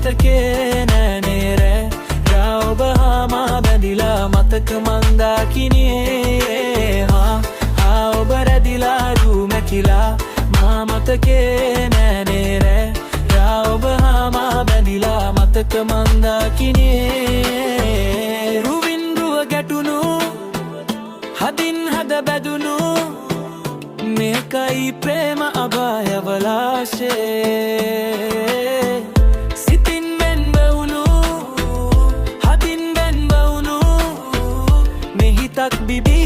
මතකේ නෑනේ රෑ ඔබ හා මා බැඳිලා මතක මන්දාකිනියේ ඔබ රැදිලා රූ මැකිලා මා මතකේ නෑනේ රෑ ඔබ හා මා බැඳිලා මතක මන්දාකිනියේ රුවින් රුව ගැටුණු හදින් හද බැදුණු මේකයි ප්‍රේම අභායවලාශේ සිතින් වෙන්ව වුණු හදින් වෙන්ව වුණු මෙහිතක් බිබී